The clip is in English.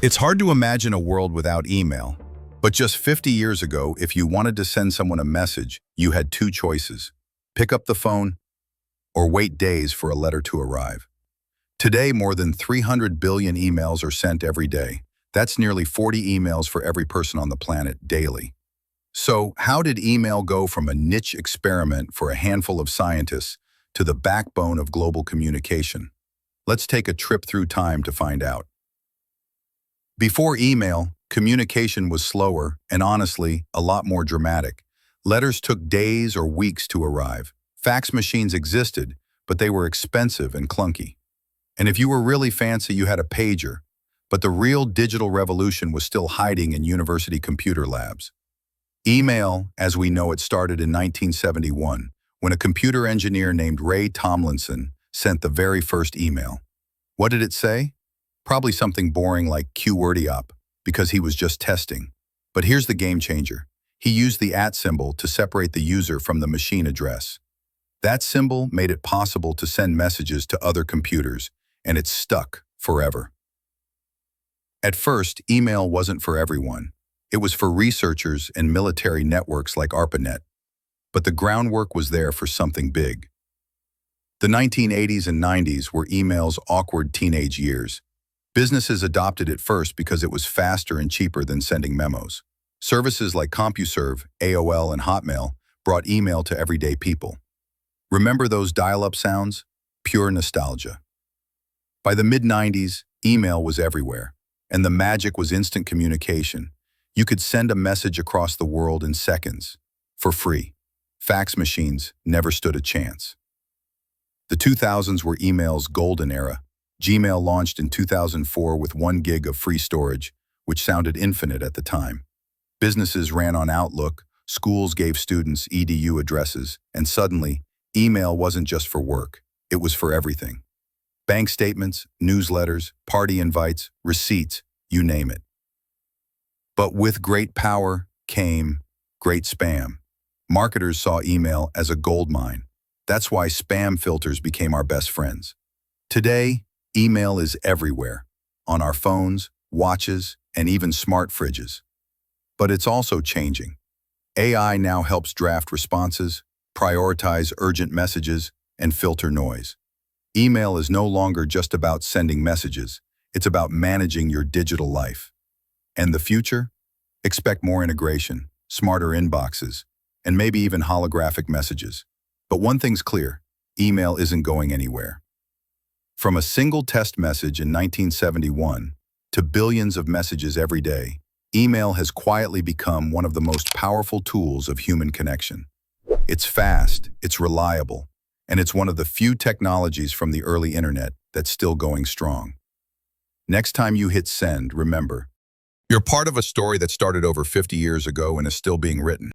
It's hard to imagine a world without email. But just 50 years ago, if you wanted to send someone a message, you had two choices. Pick up the phone or wait days for a letter to arrive. Today, more than 300 billion emails are sent every day. That's nearly 40 emails for every person on the planet daily. So, how did email go from a niche experiment for a handful of scientists to the backbone of global communication? Let's take a trip through time to find out. Before email, communication was slower and honestly, a lot more dramatic. Letters took days or weeks to arrive. Fax machines existed, but they were expensive and clunky. And if you were really fancy, you had a pager. But the real digital revolution was still hiding in university computer labs. Email, as we know it, started in 1971, when a computer engineer named Ray Tomlinson sent the very first email. What did it say? Probably something boring like QWERTY, because he was just testing. But here's the game changer. He used the @ symbol to separate the user from the machine address. That symbol made it possible to send messages to other computers, and it stuck forever. At first, email wasn't for everyone. It was for researchers and military networks like ARPANET. But the groundwork was there for something big. The 1980s and 90s were email's awkward teenage years. Businesses adopted it first because it was faster and cheaper than sending memos. Services like CompuServe, AOL, and Hotmail brought email to everyday people. Remember those dial-up sounds? Pure nostalgia. By the mid-90s, email was everywhere, and the magic was instant communication. You could send a message across the world in seconds, for free. Fax machines never stood a chance. The 2000s were email's golden era. Gmail launched in 2004 with 1 gig of free storage, which sounded infinite at the time. Businesses ran on Outlook, schools gave students EDU addresses, and suddenly, email wasn't just for work, it was for everything. Bank statements, newsletters, party invites, receipts, you name it. But with great power came great spam. Marketers saw email as a goldmine. That's why spam filters became our best friends. Today, email is everywhere, on our phones, watches, and even smart fridges. But it's also changing. AI now helps draft responses, prioritize urgent messages, and filter noise. Email is no longer just about sending messages. It's about managing your digital life. And the future? Expect more integration, smarter inboxes, and maybe even holographic messages. But one thing's clear, email isn't going anywhere. From a single test message in 1971 to billions of messages every day, email has quietly become one of the most powerful tools of human connection. It's fast, it's reliable, and it's one of the few technologies from the early internet that's still going strong. Next time you hit send, remember, you're part of a story that started over 50 years ago and is still being written.